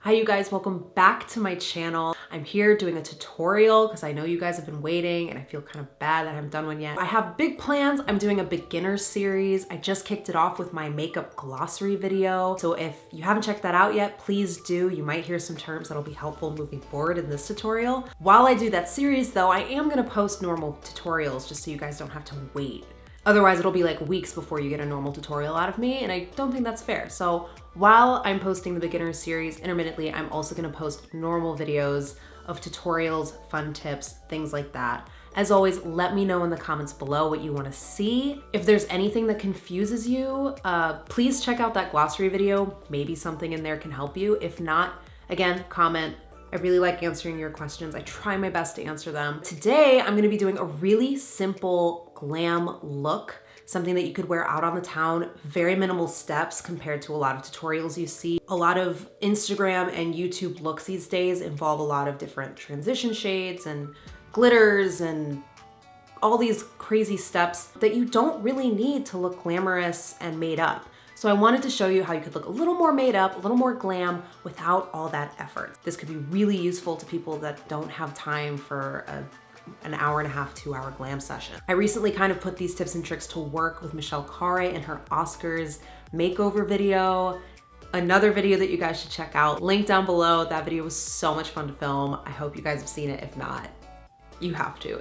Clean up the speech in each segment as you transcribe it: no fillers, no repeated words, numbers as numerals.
Hi you guys, welcome back to my channel. I'm here doing a tutorial because I know you guys have been waiting and I feel kind of bad that I haven't done one yet. I have big plans. I'm doing a beginner series. I just kicked it off with my makeup glossary video. So if you haven't checked that out yet, please do. You might hear some terms that'll be helpful moving forward in this tutorial. While I do that series though, I am gonna post normal tutorials just so you guys don't have to wait. Otherwise, it'll be like weeks before you get a normal tutorial out of me, and I don't think that's fair. So while I'm posting the beginner series intermittently, I'm also gonna post normal videos of tutorials, fun tips, things like that. As always, let me know in the comments below what you wanna see. If there's anything that confuses you, please check out that glossary video. Maybe something in there can help you. If not, again, comment. I really like answering your questions. I try my best to answer them. Today, I'm gonna be doing a really simple glam look, something that you could wear out on the town, very minimal steps compared to a lot of tutorials you see. A lot of Instagram and YouTube looks these days involve a lot of different transition shades and glitters and all these crazy steps that you don't really need to look glamorous and made up. So I wanted to show you how you could look a little more made up, a little more glam without all that effort. This could be really useful to people that don't have time for an hour and a half, 2-hour glam session. I recently kind of put these tips and tricks to work with Michelle Khare in her Oscars makeover video. Another video that you guys should check out. Link down below. That video was so much fun to film. I hope you guys have seen it. If not, you have to.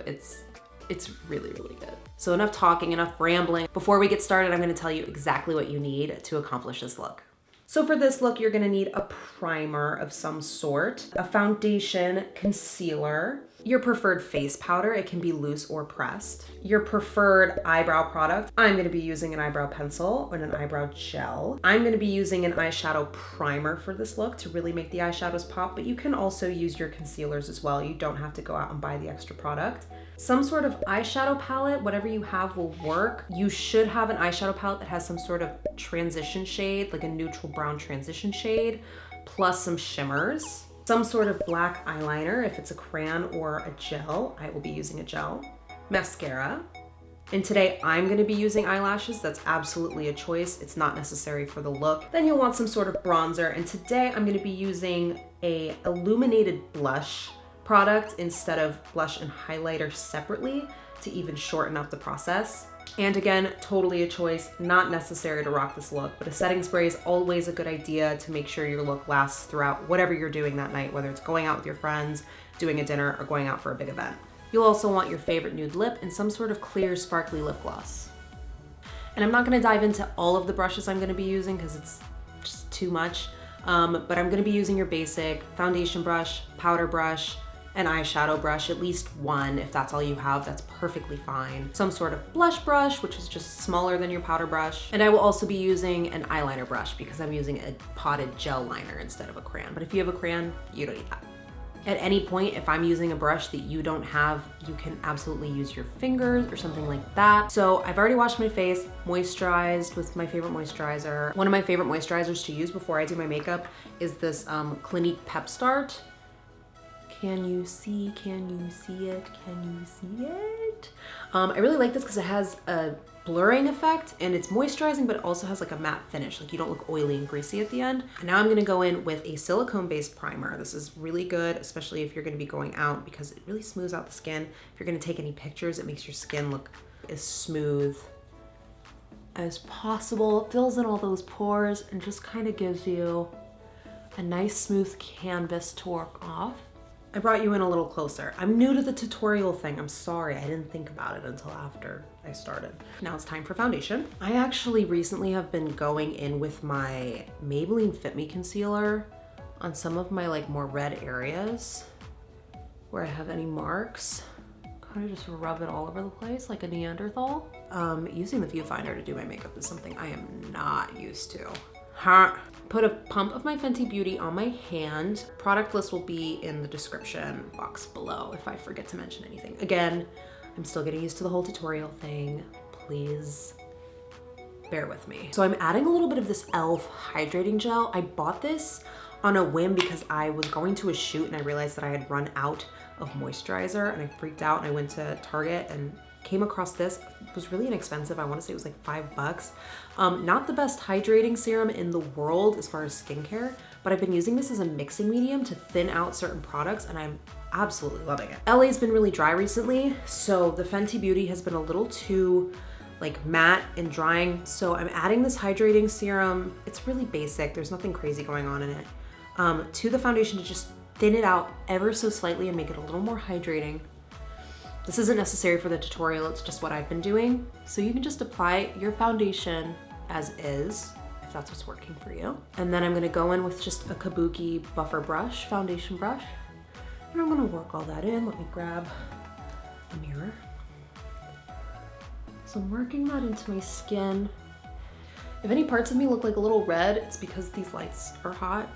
It's really, really good. So enough talking, enough rambling. Before we get started, I'm gonna tell you exactly what you need to accomplish this look. So for this look, you're gonna need a primer of some sort, a foundation, concealer, your preferred face powder. It can be loose or pressed. Your preferred eyebrow product. I'm gonna be using an eyebrow pencil and an eyebrow gel. I'm gonna be using an eyeshadow primer for this look to really make the eyeshadows pop, but you can also use your concealers as well. You don't have to go out and buy the extra product. Some sort of eyeshadow palette, whatever you have will work. You should have an eyeshadow palette that has some sort of transition shade, like a neutral brown transition shade, plus some shimmers. Some sort of black eyeliner, if it's a crayon or a gel. I will be using a gel. Mascara. And today I'm gonna be using eyelashes. That's absolutely a choice. It's not necessary for the look. Then you'll want some sort of bronzer. And today I'm gonna be using a illuminated blush product instead of blush and highlighter separately to even shorten up the process. And again, totally a choice, not necessary to rock this look, but a setting spray is always a good idea to make sure your look lasts throughout whatever you're doing that night, whether it's going out with your friends, doing a dinner, or going out for a big event. You'll also want your favorite nude lip and some sort of clear, sparkly lip gloss. And I'm not gonna dive into all of the brushes I'm gonna be using because it's just too much, but I'm gonna be using your basic foundation brush, powder brush, an eyeshadow brush, at least one. If that's all you have, that's perfectly fine. Some sort of blush brush, which is just smaller than your powder brush. And I will also be using an eyeliner brush because I'm using a potted gel liner instead of a crayon. But if you have a crayon, you don't need that. At any point, if I'm using a brush that you don't have, you can absolutely use your fingers or something like that. So I've already washed my face, moisturized with my favorite moisturizer. One of my favorite moisturizers to use before I do my makeup is this Clinique Pep Start. Can you see it? Can you see it? I really like this because it has a blurring effect and it's moisturizing, but it also has like a matte finish. Like you don't look oily and greasy at the end. And now I'm gonna go in with a silicone-based primer. This is really good, especially if you're gonna be going out because it really smooths out the skin. If you're gonna take any pictures, it makes your skin look as smooth as possible. It fills in all those pores and just kind of gives you a nice smooth canvas to work off. I brought you in a little closer. I'm new to the tutorial thing. I'm sorry, I didn't think about it until after I started. Now it's time for foundation. I actually recently have been going in with my Maybelline Fit Me concealer on some of my like more red areas where I have any marks. Kind of just rub it all over the place like a Neanderthal. Using the viewfinder to do my makeup is something I am not used to. Put a pump of my Fenty Beauty on my hand. Product list will be in the description box below if I forget to mention anything. Again, I'm still getting used to the whole tutorial thing. Please bear with me. So I'm adding a little bit of this e.l.f. hydrating gel. I bought this on a whim because I was going to a shoot and I realized that I had run out of moisturizer and I freaked out and I went to Target and came across this. It was really inexpensive. I want to say it was like $5. Not the best hydrating serum in the world as far as skincare, but I've been using this as a mixing medium to thin out certain products, and I'm absolutely loving it. LA's been really dry recently, so the Fenty Beauty has been a little too like matte and drying. So I'm adding this hydrating serum. It's really basic. There's nothing crazy going on in it. To the foundation to just thin it out ever so slightly and make it a little more hydrating. This isn't necessary for the tutorial, it's just what I've been doing. So you can just apply your foundation as is, if that's what's working for you. And then I'm gonna go in with just a Kabuki buffer brush, foundation brush. And I'm gonna work all that in. Let me grab a mirror. So I'm working that into my skin. If any parts of me look like a little red, it's because these lights are hot.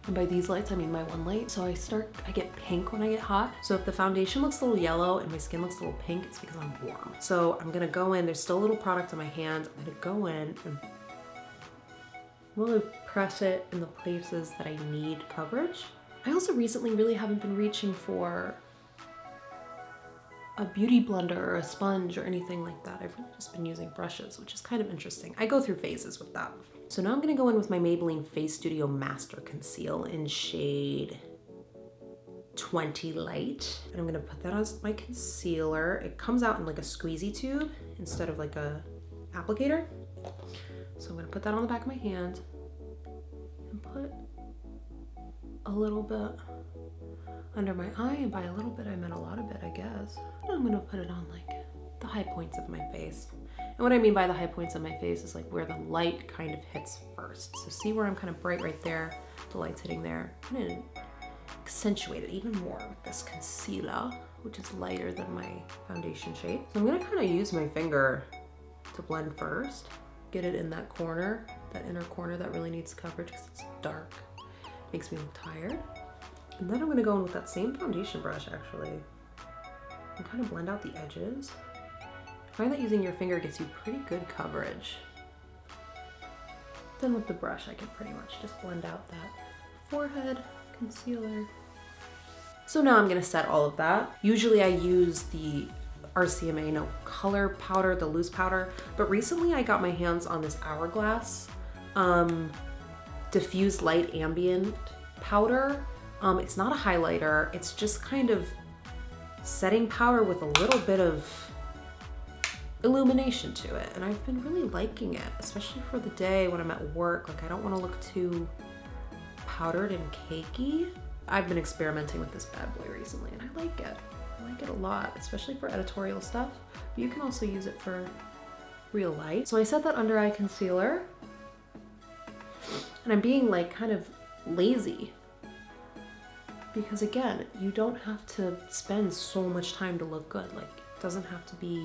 And by these lights, I mean my one light. So I get pink when I get hot. So if the foundation looks a little yellow and my skin looks a little pink, it's because I'm warm. So I'm gonna go in, there's still a little product on my hand. I'm gonna go in and really press it in the places that I need coverage. I also recently really haven't been reaching for a beauty blender or a sponge or anything like that. I've really just been using brushes, which is kind of interesting. I go through phases with that. So now I'm gonna go in with my Maybelline Face Studio Master Conceal in shade 20 Light. And I'm gonna put that as my concealer. It comes out in like a squeezy tube instead of like a applicator. So I'm gonna put that on the back of my hand and put a little bit under my eye, and by a little bit I meant a lot of it, I guess. And I'm gonna put it on like the high points of my face. And what I mean by the high points of my face is like where the light kind of hits first. So see where I'm kind of bright right there, the light's hitting there. I'm gonna accentuate it even more with this concealer, which is lighter than my foundation shade. So I'm gonna kind of use my finger to blend first, get it in that corner, that inner corner that really needs coverage because it's dark. Makes me look tired. And then I'm gonna go in with that same foundation brush actually and kind of blend out the edges. I find that using your finger gets you pretty good coverage. Then with the brush, I can pretty much just blend out that forehead concealer. So now I'm gonna set all of that. Usually I use the RCMA No Color powder, the loose powder, but recently I got my hands on this Hourglass Diffuse Light Ambient powder. It's not a highlighter, it's just kind of setting powder with a little bit of illumination to it. And I've been really liking it, especially for the day when I'm at work. Like I don't wanna look too powdered and cakey. I've been experimenting with this bad boy recently and I like it. I like it a lot, especially for editorial stuff. But you can also use it for real life. So I set that under eye concealer and I'm being like kind of lazy. Because again, you don't have to spend so much time to look good. Like it doesn't have to be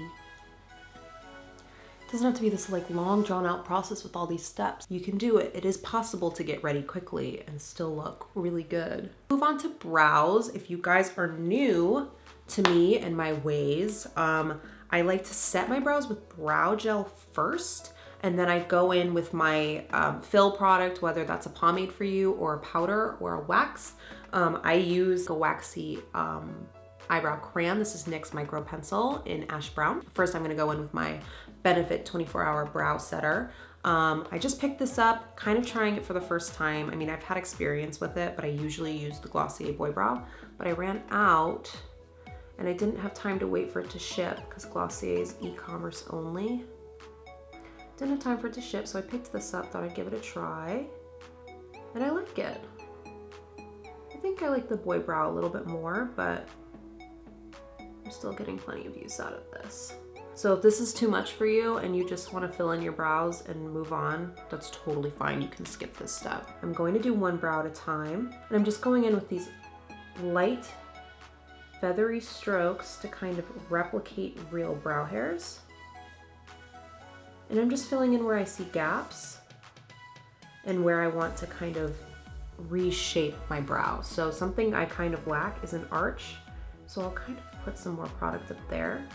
this like long drawn out process with all these steps. You can do it. It is possible to get ready quickly and still look really good. Move on to brows. If you guys are new to me and my ways, I like to set my brows with brow gel first. And then I go in with my fill product, whether that's a pomade for you or a powder or a wax. I use a waxy eyebrow crayon. This is NYX Micro Pencil in Ash Brown. First, I'm gonna go in with my Benefit 24-Hour Brow Setter. I just picked this up, kind of trying it for the first time. I mean, I've had experience with it, but I usually use the Glossier Boy Brow. But I ran out and I didn't have time to wait for it to ship because Glossier is e-commerce only. Didn't have time for it to ship, so I picked this up, thought I'd give it a try. And I like it. I think I like the Boy Brow a little bit more, but I'm still getting plenty of use out of this. So if this is too much for you and you just want to fill in your brows and move on, that's totally fine. You can skip this step. I'm going to do one brow at a time. And I'm just going in with these light, feathery strokes to kind of replicate real brow hairs. And I'm just filling in where I see gaps and where I want to kind of reshape my brow. So something I kind of lack is an arch. So I'll kind of put some more product up there.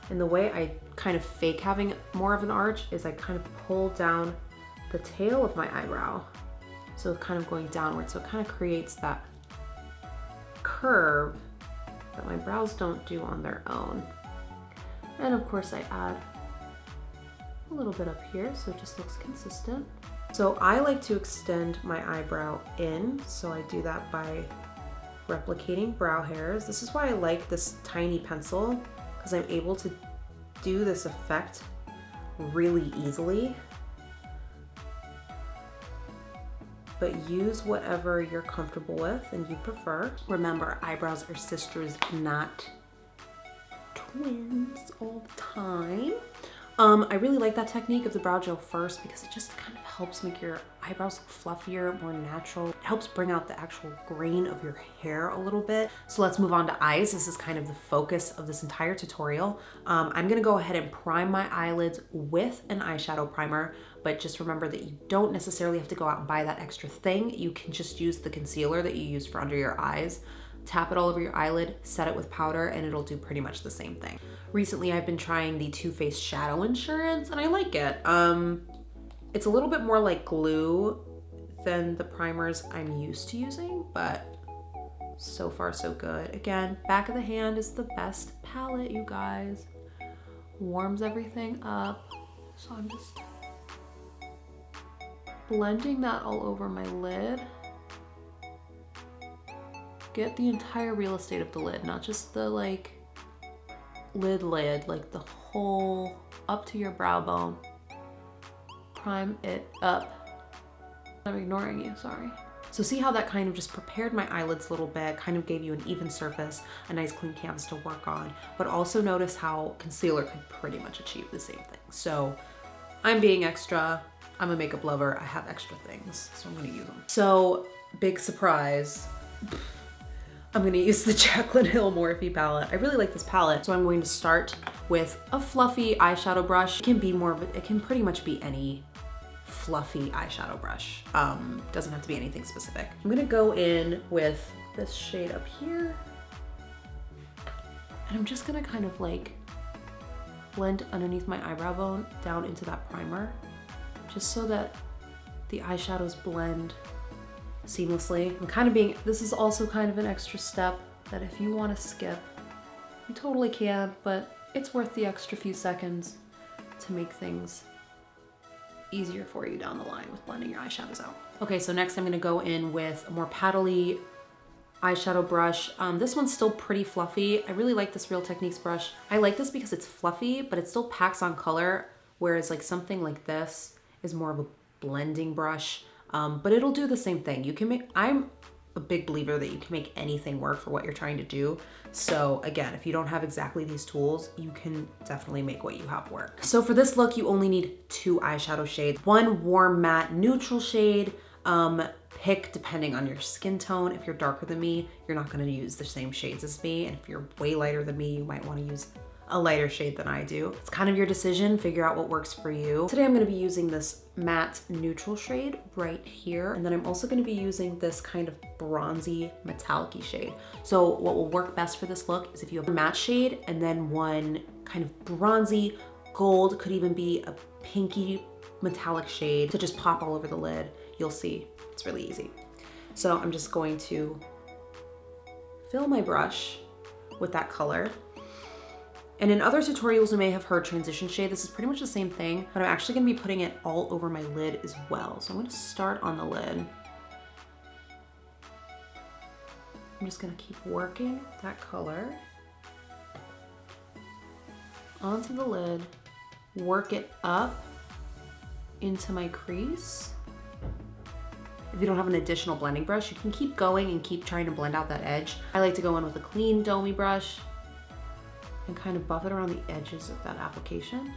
And the way I kind of fake having more of an arch is I kind of pull down the tail of my eyebrow. So kind of going downward. So it kind of creates that curve that my brows don't do on their own. And of course I add a little bit up here so it just looks consistent. So I like to extend my eyebrow in, so I do that by replicating brow hairs. This is why I like this tiny pencil, because I'm able to do this effect really easily. But use whatever you're comfortable with and you prefer. Remember, eyebrows are sisters, not twins all the time. I really like that technique of the brow gel first because it just kind of helps make your eyebrows look fluffier, more natural. It helps bring out the actual grain of your hair a little bit. So let's move on to eyes. This is kind of the focus of this entire tutorial. I'm gonna go ahead and prime my eyelids with an eyeshadow primer, but just remember that you don't necessarily have to go out and buy that extra thing. You can just use the concealer that you use for under your eyes. Tap it all over your eyelid, set it with powder, and it'll do pretty much the same thing. Recently, I've been trying the Too Faced Shadow Insurance, and I like it. It's a little bit more like glue than the primers I'm used to using, but so far so good. Again, back of the hand is the best palette, you guys. Warms everything up. So I'm just blending that all over my lid. Get the entire real estate of the lid, not just the like lid, like the whole up to your brow bone. Prime it up. I'm ignoring you, sorry. So see how that kind of just prepared my eyelids a little bit, kind of gave you an even surface, a nice clean canvas to work on, but also notice how concealer could pretty much achieve the same thing. So I'm being extra, I'm a makeup lover, I have extra things, so I'm gonna use them. So big surprise. I'm gonna use the Jaclyn Hill Morphe palette. I really like this palette. So I'm going to start with a fluffy eyeshadow brush. It can be more of it can pretty much be any fluffy eyeshadow brush. Doesn't have to be anything specific. I'm gonna go in with this shade up here. And I'm just gonna kind of like blend underneath my eyebrow bone down into that primer, just so that the eyeshadows blend seamlessly. I'm kind of being, this is also kind of an extra step that if you want to skip, you totally can, but it's worth the extra few seconds to make things easier for you down the line with blending your eyeshadows out. Okay, so next I'm gonna go in with a more paddly eyeshadow brush. This one's still pretty fluffy. I really like this Real Techniques brush. I like this because it's fluffy, but it still packs on color, whereas like something like this is more of a blending brush. But it'll do the same thing. You can make, I'm a big believer that you can make anything work for what you're trying to do. So again, if you don't have exactly these tools, you can definitely make what you have work. So for this look, you only need 2 eyeshadow shades. One warm matte neutral shade. Pick depending on your skin tone. If you're darker than me, you're not gonna use the same shades as me. And if you're way lighter than me, you might wanna use a lighter shade than I do. It's kind of your decision, figure out what works for you. Today I'm gonna be using this matte neutral shade right here. And then I'm also gonna be using this kind of bronzy metallic-y shade. So what will work best for this look is if you have a matte shade and then one kind of bronzy gold, could even be a pinky metallic shade to just pop all over the lid. You'll see, it's really easy. So I'm just going to fill my brush with that color. And in other tutorials, you may have heard transition shade. This is pretty much the same thing, but I'm actually gonna be putting it all over my lid as well. So I'm gonna start on the lid. I'm just gonna keep working that color onto the lid, work it up into my crease. If you don't have an additional blending brush, you can keep going and keep trying to blend out that edge. I like to go in with a clean, domey brush and kind of buff it around the edges of that application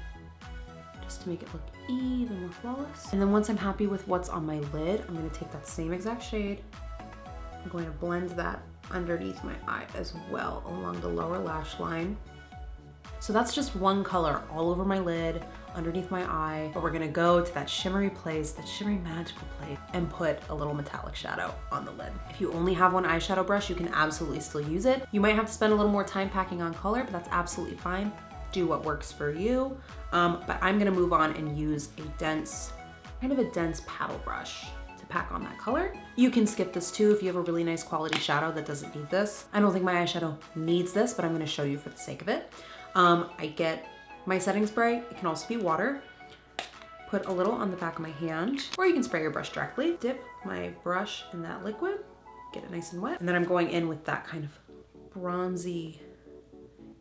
just to make it look even more flawless. And then once I'm happy with what's on my lid, I'm gonna take that same exact shade. I'm going to blend that underneath my eye as well along the lower lash line. So that's just one color all over my lid, underneath my eye, but we're gonna go to that shimmery place, that shimmery magical place, and put a little metallic shadow on the lid. If you only have one eyeshadow brush, you can absolutely still use it. You might have to spend a little more time packing on color, but that's absolutely fine. Do what works for you. But I'm gonna move on and use a dense, kind of a dense paddle brush to pack on that color. You can skip this too if you have a really nice quality shadow that doesn't need this. I don't think my eyeshadow needs this, but I'm gonna show you for the sake of it. I get my setting spray, it can also be water. put a little on the back of my hand, or you can spray your brush directly. Dip my brush in that liquid, get it nice and wet. And then I'm going in with that kind of bronzy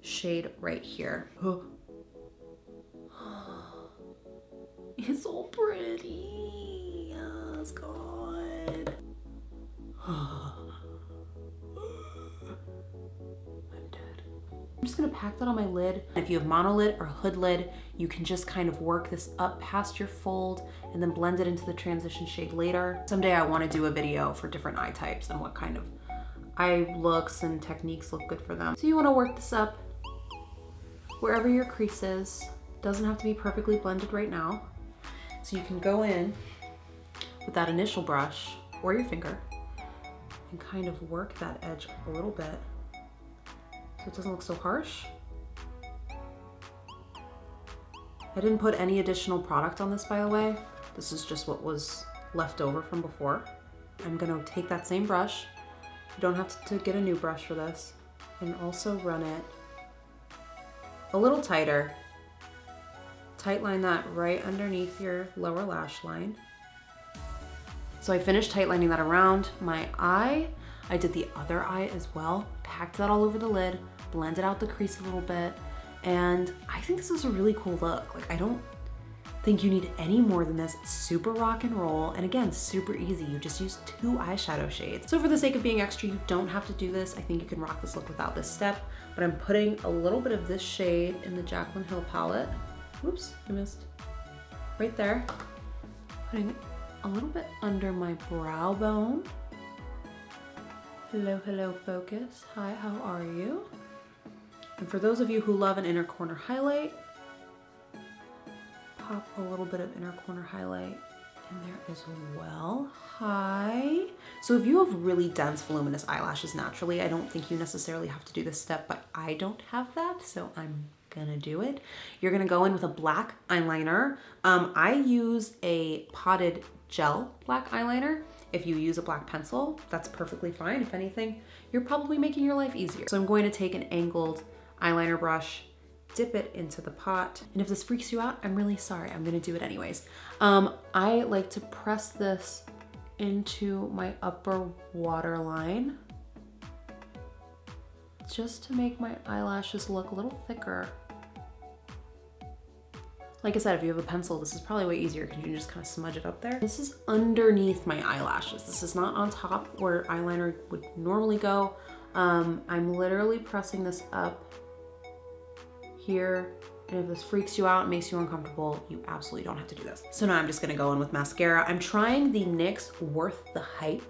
shade right here. It's so pretty. Yes, God. I'm dead. I'm just gonna pack that on my lid. If you have monolid or hood lid, you can just kind of work this up past your fold and then blend it into the transition shade later. Someday I wanna do a video for different eye types and what kind of eye looks and techniques look good for them. So you wanna work this up wherever your crease is. Doesn't have to be perfectly blended right now. So you can go in with that initial brush or your finger and kind of work that edge a little bit so it doesn't look so harsh. I didn't put any additional product on this, by the way. This is just what was left over from before. I'm gonna take that same brush. You don't have to get a new brush for this. And also run it a little tighter. Tight line that right underneath your lower lash line. So I finished tight lining that around my eye. I did the other eye as well. Packed that all over the lid, blended out the crease a little bit. And I think this is a really cool look. Like, I don't think you need any more than this. It's super rock and roll. And again, super easy. You just use 2 eyeshadow shades. So for the sake of being extra, you don't have to do this. I think you can rock this look without this step, but I'm putting a little bit of this shade in the Jaclyn Hill palette. Whoops, I missed. Right there. Putting a little bit under my brow bone. Hello, hello, focus. Hi, how are you? And for those of you who love an inner corner highlight, pop a little bit of inner corner highlight in there as well. Hi. So if you have really dense, voluminous eyelashes naturally, I don't think you necessarily have to do this step, but I don't have that, so I'm gonna do it. You're gonna go in with a black eyeliner. I use a potted gel black eyeliner. If you use a black pencil, that's perfectly fine. If anything, you're probably making your life easier. So I'm going to take an angled eyeliner brush, dip it into the pot. And if this freaks you out, I'm really sorry. I'm gonna do it anyways. I like to press this into my upper waterline just to make my eyelashes look a little thicker. Like I said, if you have a pencil, this is probably way easier because you can just kind of smudge it up there. This is underneath my eyelashes. This is not on top where eyeliner would normally go. I'm literally pressing this up here. And if this freaks you out and makes you uncomfortable, you absolutely don't have to do this. So now I'm just gonna go in with mascara. I'm trying the NYX Worth the Hype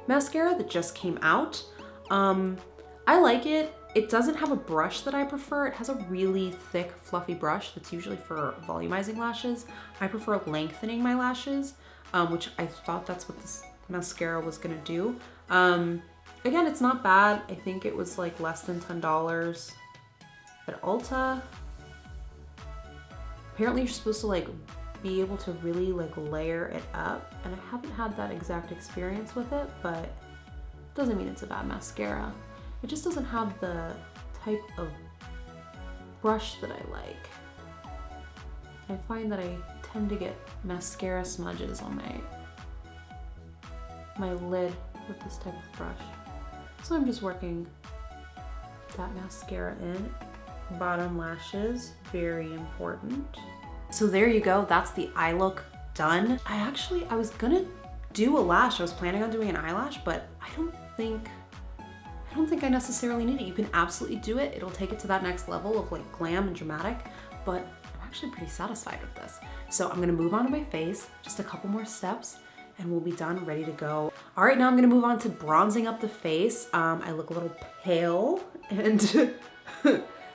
mascara that just came out. I like it. It doesn't have a brush that I prefer. It has a really thick, fluffy brush that's usually for volumizing lashes. I prefer lengthening my lashes, which I thought that's what this mascara was gonna do. Again, it's not bad. I think it was like less than $10 at Ulta. Apparently you're supposed to like be able to really like layer it up, and I haven't had that exact experience with it, but doesn't mean it's a bad mascara. It just doesn't have the type of brush that I like. I find that I tend to get mascara smudges on my lid with this type of brush. So I'm just working that mascara in. Bottom lashes, very important. So there you go, that's the eye look done. I was gonna do a lash. I was planning on doing an eyelash, but I don't think I necessarily need it. You can absolutely do it. It'll take it to that next level of like glam and dramatic, but I'm actually pretty satisfied with this. So I'm gonna move on to my face, just a couple more steps, and we'll be done, ready to go. All right, now I'm gonna move on to bronzing up the face. I look a little pale and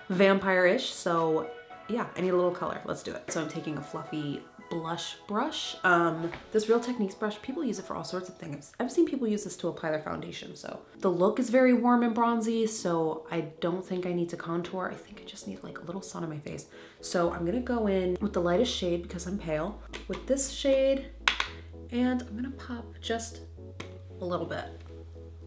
vampire-ish, so yeah, I need a little color. Let's do it. So I'm taking a fluffy blush brush. This Real Techniques brush, people use it for all sorts of things. I've seen people use this to apply their foundation, so. The look is very warm and bronzy, so I don't think I need to contour. I think I just need like a little sun on my face. So I'm gonna go in with the lightest shade because I'm pale, with this shade, and I'm gonna pop just a little bit.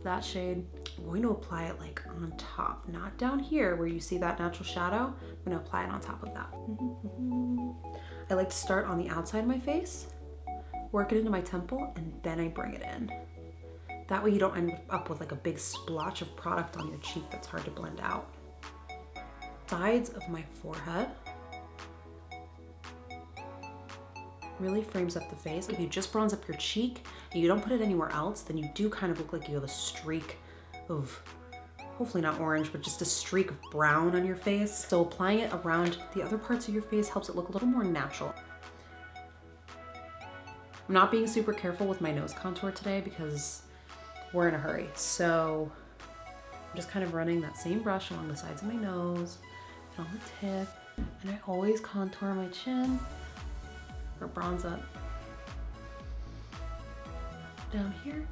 That shade, I'm going to apply it like on top, not down here where you see that natural shadow. I'm gonna apply it on top of that. I like to start on the outside of my face, work it into my temple, and then I bring it in. That way you don't end up with like a big splotch of product on your cheek that's hard to blend out. Sides of my forehead. Really frames up the face. If you just bronze up your cheek and you don't put it anywhere else, then you do kind of look like you have a streak of, hopefully not orange, but just a streak of brown on your face. So applying it around the other parts of your face helps it look a little more natural. I'm not being super careful with my nose contour today because we're in a hurry. So I'm just kind of running that same brush along the sides of my nose and on the tip. And I always contour my chin or bronze up down here.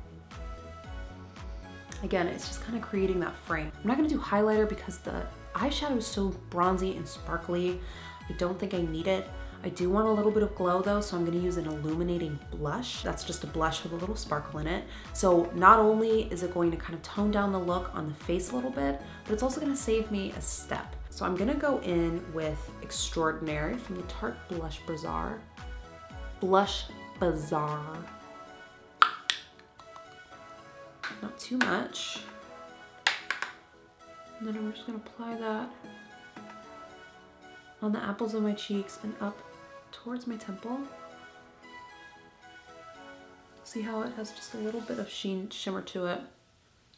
Again, it's just kind of creating that frame. I'm not gonna do highlighter because the eyeshadow is so bronzy and sparkly. I don't think I need it. I do want a little bit of glow though, so I'm gonna use an illuminating blush. That's just a blush with a little sparkle in it. So not only is it going to kind of tone down the look on the face a little bit, but it's also gonna save me a step. So I'm gonna go in with Extraordinary from the Tarte Blush Bazaar. Not too much. And then I'm just gonna apply that on the apples of my cheeks and up towards my temple. See how it has just a little bit of shimmer to it.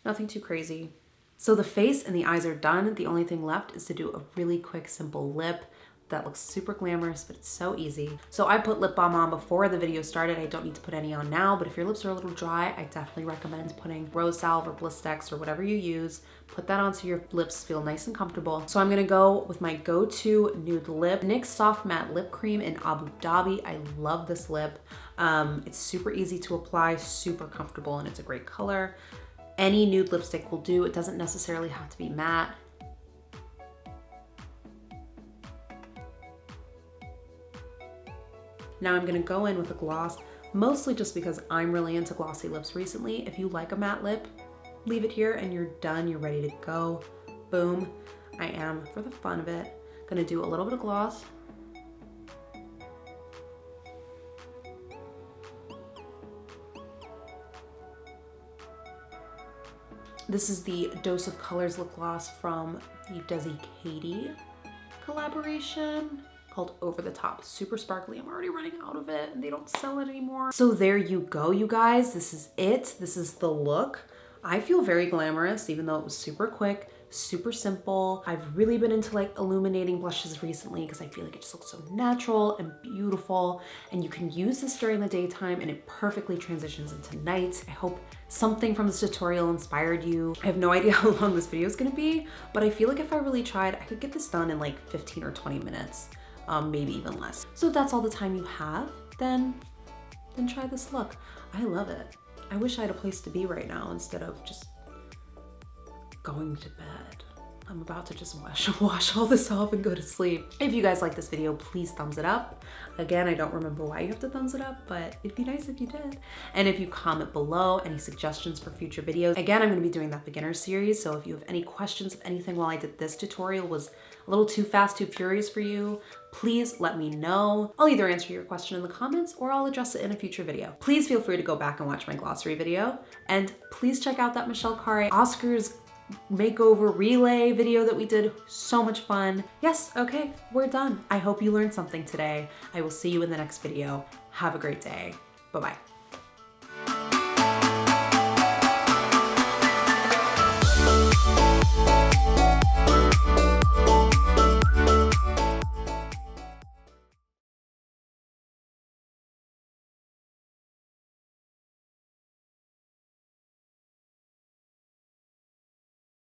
Nothing too crazy. So the face and the eyes are done. The only thing left is to do a really quick, simple lip. That looks super glamorous, but it's so easy. So I put lip balm on before the video started. I don't need to put any on now, but if your lips are a little dry, I definitely recommend putting Rose Salve or Blistex or whatever you use. Put that on so your lips feel nice and comfortable. So I'm gonna go with my go-to nude lip, NYX Soft Matte Lip Cream in Abu Dhabi. I love this lip. It's super easy to apply, super comfortable, and it's a great color. Any nude lipstick will do. It doesn't necessarily have to be matte. Now I'm gonna go in with a gloss, mostly just because I'm really into glossy lips recently. If you like a matte lip, leave it here and you're done, you're ready to go. Boom. I am, for the fun of it, gonna do a little bit of gloss. This is the Dose of Colors lip gloss from the DesixKaty collaboration, called Over the Top. Super sparkly. I'm already running out of it and they don't sell it anymore. So there you go, you guys. This is it. This is the look. I feel very glamorous, even though it was super quick, super simple. I've really been into like illuminating blushes recently because I feel like it just looks so natural and beautiful. And you can use this during the daytime and it perfectly transitions into night. I hope something from this tutorial inspired you. I have no idea how long this video is gonna be, but I feel like if I really tried, I could get this done in like 15 or 20 minutes. Maybe even less. So if that's all the time you have, then try this look. I love it. I wish I had a place to be right now instead of just going to bed. I'm about to just wash all this off and go to sleep. If you guys like this video, please thumbs it up. Again, I don't remember why you have to thumbs it up, but it'd be nice if you did. And if you comment below any suggestions for future videos. Again, I'm gonna be doing that beginner series, so if you have any questions of anything while I did this tutorial was a little too fast, too furious for you, please let me know. I'll either answer your question in the comments or I'll address it in a future video. Please feel free to go back and watch my glossary video. And please check out that Michelle Khare Oscars makeover relay video that we did. So much fun. Yes, okay, we're done. I hope you learned something today. I will see you in the next video. Have a great day. Bye-bye.